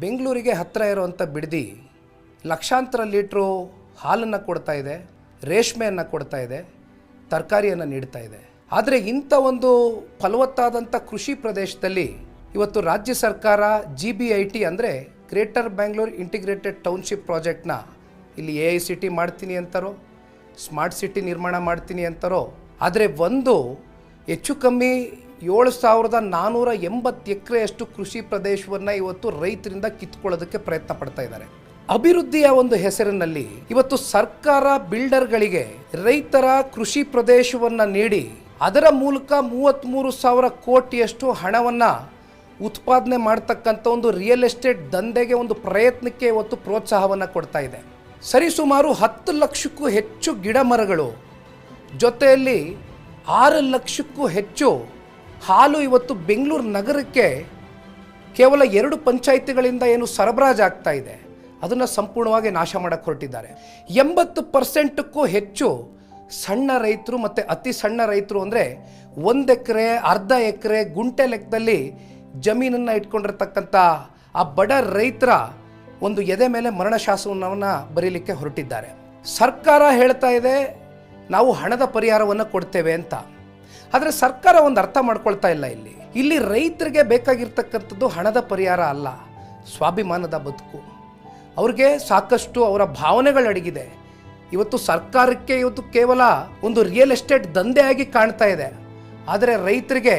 ಬೆಂಗಳೂರಿಗೆ ಹತ್ತಿರ ಇರುವಂಥ ಬಿಡದಿ ಲಕ್ಷಾಂತರ ಲೀಟ್ರು ಹಾಲನ್ನು ಕೊಡ್ತಾ ಇದೆ, ರೇಷ್ಮೆಯನ್ನು ಕೊಡ್ತಾ ಇದೆ, ತರಕಾರಿಯನ್ನು ನೀಡ್ತಾ ಇದೆ. ಆದರೆ ಇಂಥ ಒಂದು ಫಲವತ್ತಾದಂಥ ಕೃಷಿ ಪ್ರದೇಶದಲ್ಲಿ ಇವತ್ತು ರಾಜ್ಯ ಸರ್ಕಾರ GBIT ಅಂದರೆ ಗ್ರೇಟರ್ ಬ್ಯಾಂಗ್ಳೂರ್ ಇಂಟಿಗ್ರೇಟೆಡ್ ಟೌನ್ಶಿಪ್ ಪ್ರಾಜೆಕ್ಟ್ನ ಇಲ್ಲಿ AICT ಮಾಡ್ತೀನಿ ಅಂತಾರೋ, ಸ್ಮಾರ್ಟ್ ಸಿಟಿ ನಿರ್ಮಾಣ ಮಾಡ್ತೀನಿ ಅಂತಾರೋ, ಆದರೆ ಒಂದು ಹೆಚ್ಚು ಕಮ್ಮಿ 7,480 ಎಕರೆಯಷ್ಟು ಕೃಷಿ ಪ್ರದೇಶವನ್ನು ಇವತ್ತು ರೈತರಿಂದ ಕಿತ್ಕೊಳ್ಳೋದಕ್ಕೆ ಪ್ರಯತ್ನ ಪಡ್ತಾ ಇದ್ದಾರೆ. ಅಭಿವೃದ್ಧಿಯ ಒಂದು ಹೆಸರಿನಲ್ಲಿ ಇವತ್ತು ಸರ್ಕಾರ ಬಿಲ್ಡರ್ಗಳಿಗೆ ರೈತರ ಕೃಷಿ ಪ್ರದೇಶವನ್ನು ನೀಡಿ ಅದರ ಮೂಲಕ 33,000 ಕೋಟಿಯಷ್ಟು ಹಣವನ್ನು ಉತ್ಪಾದನೆ ಮಾಡ್ತಕ್ಕಂಥ ಒಂದು ರಿಯಲ್ ಎಸ್ಟೇಟ್ ದಂಧೆಗೆ ಒಂದು ಪ್ರಯತ್ನಕ್ಕೆ ಇವತ್ತು ಪ್ರೋತ್ಸಾಹವನ್ನು ಕೊಡ್ತಾ ಇದೆ. ಸರಿಸುಮಾರು 10 ಲಕ್ಷಕ್ಕೂ ಹೆಚ್ಚು ಗಿಡ ಮರಗಳು ಜೊತೆಯಲ್ಲಿ 6 ಲಕ್ಷಕ್ಕೂ ಹೆಚ್ಚು ಹಾಲು ಇವತ್ತು ಬೆಂಗಳೂರು ನಗರಕ್ಕೆ ಕೇವಲ 2 ಪಂಚಾಯಿತಿಗಳಿಂದ ಏನು ಸರಬರಾಜಾಗ್ತಾ ಇದೆ ಅದನ್ನು ಸಂಪೂರ್ಣವಾಗಿ ನಾಶ ಮಾಡಕ್ಕೆ ಹೊರಟಿದ್ದಾರೆ. 80%ಕ್ಕೂ ಹೆಚ್ಚು ಸಣ್ಣ ರೈತರು ಮತ್ತು ಅತಿ ಸಣ್ಣ ರೈತರು ಅಂದರೆ 1 ಎಕರೆ, ಅರ್ಧ ಎಕರೆ, ಗುಂಟೆ ಲೆಕ್ಕದಲ್ಲಿ ಜಮೀನನ್ನು ಇಟ್ಕೊಂಡಿರ್ತಕ್ಕಂಥ ಆ ಬಡ ರೈತರ ಒಂದು ಎದೆ ಮೇಲೆ ಮರಣಶಾಸನವನ್ನು ಬರೀಲಿಕ್ಕೆ ಹೊರಟಿದ್ದಾರೆ. ಸರ್ಕಾರ ಹೇಳ್ತಾ ಇದೆ ನಾವು ಹಣದ ಪರಿಹಾರವನ್ನು ಕೊಡ್ತೇವೆ ಅಂತ. ಆದರೆ ಸರ್ಕಾರ ಒಂದು ಅರ್ಥ ಮಾಡ್ಕೊಳ್ತಾ ಇಲ್ಲ. ಇಲ್ಲಿ ರೈತರಿಗೆ ಬೇಕಾಗಿರ್ತಕ್ಕಂಥದ್ದು ಹಣದ ಪರಿಹಾರ ಅಲ್ಲ, ಸ್ವಾಭಿಮಾನದ ಬದುಕು. ಅವ್ರಿಗೆ ಸಾಕಷ್ಟು ಅವರ ಭಾವನೆಗಳು ಅಡಗಿದೆ. ಇವತ್ತು ಸರ್ಕಾರಕ್ಕೆ ಇವತ್ತು ಕೇವಲ ಒಂದು ರಿಯಲ್ ಎಸ್ಟೇಟ್ ದಂಧೆಯಾಗಿ ಕಾಣ್ತಾ ಇದೆ. ಆದರೆ ರೈತರಿಗೆ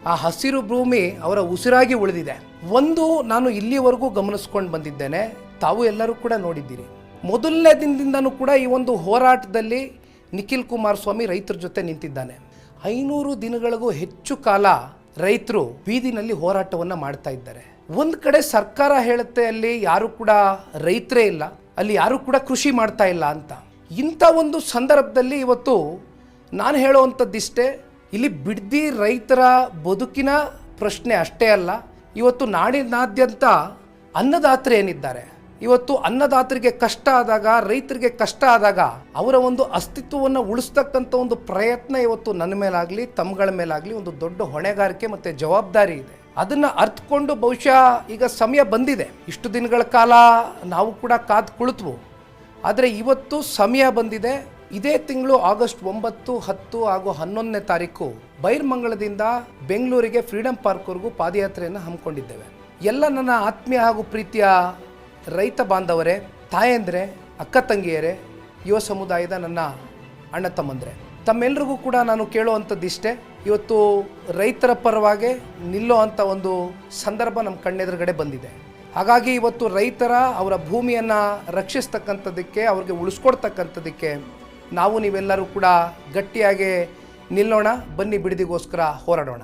ಆ ಹಸಿರು ಭೂಮಿ ಅವರ ಉಸಿರಾಗಿ ಉಳಿದಿದೆ. ಒಂದು ನಾನು ಇಲ್ಲಿವರೆಗೂ ಗಮನಿಸ್ಕೊಂಡು ಬಂದಿದ್ದೇನೆ, ತಾವು ಎಲ್ಲರೂ ಕೂಡ ನೋಡಿದ್ದೀರಿ. ಮೊದಲನೇ ದಿನದಿಂದನೂ ಕೂಡ ಈ ಒಂದು ಹೋರಾಟದಲ್ಲಿ ನಿಖಿಲ್ ಕುಮಾರಸ್ವಾಮಿ ರೈತರ ಜೊತೆ ನಿಂತಿದ್ದಾನೆ. 500 ದಿನಗಳಿಗೂ ಹೆಚ್ಚು ಕಾಲ ರೈತರು ಬೀದಿನಲ್ಲಿ ಹೋರಾಟವನ್ನು ಮಾಡ್ತಾ ಇದ್ದಾರೆ. ಒಂದು ಕಡೆ ಸರ್ಕಾರ ಹೇಳುತ್ತೆ ಅಲ್ಲಿ ಯಾರು ಕೂಡ ರೈತರೇ ಇಲ್ಲ, ಅಲ್ಲಿ ಯಾರು ಕೂಡ ಕೃಷಿ ಮಾಡ್ತಾ ಇಲ್ಲ ಅಂತ. ಇಂಥ ಒಂದು ಸಂದರ್ಭದಲ್ಲಿ ಇವತ್ತು ನಾನು ಹೇಳುವಂಥದ್ದಿಷ್ಟೇ, ಇಲ್ಲಿ ಬಿಡದಿ ರೈತರ ಬದುಕಿನ ಪ್ರಶ್ನೆ ಅಷ್ಟೇ ಅಲ್ಲ, ಇವತ್ತು ನಾಡಿನಾದ್ಯಂತ ಅನ್ನದಾತರು ಏನಿದ್ದಾರೆ, ಇವತ್ತು ಅನ್ನದಾತರಿಗೆ ಕಷ್ಟ ಆದಾಗ, ರೈತರಿಗೆ ಕಷ್ಟ ಆದಾಗ ಅವರ ಒಂದು ಅಸ್ತಿತ್ವವನ್ನು ಉಳಿಸ್ತಕ್ಕಂಥ ಒಂದು ಪ್ರಯತ್ನ ಇವತ್ತು ನನ್ನ ಮೇಲಾಗಲಿ ತಮ್ಮಗಳ ಮೇಲಾಗಲಿ ಒಂದು ದೊಡ್ಡ ಹೊಣೆಗಾರಿಕೆ ಮತ್ತು ಜವಾಬ್ದಾರಿ ಇದೆ. ಅದನ್ನು ಅರ್ಥಕೊಂಡು ಬಹುಶಃ ಈಗ ಸಮಯ ಬಂದಿದೆ. ಇಷ್ಟು ದಿನಗಳ ಕಾಲ ನಾವು ಕೂಡ ಕಾದು ಕುಳಿತ್ವು, ಆದರೆ ಇವತ್ತು ಸಮಯ ಬಂದಿದೆ. ಇದೇ ತಿಂಗಳು ಆಗಸ್ಟ್ 9, 10 ಹಾಗೂ 11ನೇ ತಾರೀಕು ಬೈರ್ಮಂಗಲದಿಂದ ಬೆಂಗಳೂರಿಗೆ ಫ್ರೀಡಂ ಪಾರ್ಕ್ವರೆಗೂ ಪಾದಯಾತ್ರೆಯನ್ನು ಹಮ್ಮಿಕೊಂಡಿದ್ದೇವೆ. ಎಲ್ಲ ನನ್ನ ಆತ್ಮೀಯ ಹಾಗೂ ಪ್ರೀತಿಯ ರೈತ ಬಾಂಧವರೇ, ತಾಯಂದ್ರೆ, ಅಕ್ಕ ತಂಗಿಯರೇ, ಯುವ ಸಮುದಾಯದ ನನ್ನ ಅಣ್ಣ ತಮ್ಮಂದ್ರೆ, ತಮ್ಮೆಲ್ಲರಿಗೂ ಕೂಡ ನಾನು ಕೇಳುವಂಥದ್ದಿಷ್ಟೇ, ಇವತ್ತು ರೈತರ ಪರವಾಗಿ ನಿಲ್ಲೋ ಅಂಥ ಒಂದು ಸಂದರ್ಭ ನಮ್ಮ ಕಣ್ಣೆದುರುಗಡೆ ಬಂದಿದೆ. ಹಾಗಾಗಿ ಇವತ್ತು ರೈತರ ಅವರ ಭೂಮಿಯನ್ನು ರಕ್ಷಿಸ್ತಕ್ಕಂಥದ್ದಕ್ಕೆ, ಅವ್ರಿಗೆ ಉಳಿಸ್ಕೊಡ್ತಕ್ಕಂಥದ್ದಕ್ಕೆ ನಾವು ನೀವೆಲ್ಲರೂ ಕೂಡ ಗಟ್ಟಿಯಾಗಿ ನಿಲ್ಲೋಣ. ಬನ್ನಿ ಬಿಡದಿಗೋಸ್ಕರ ಹೋರಾಡೋಣ.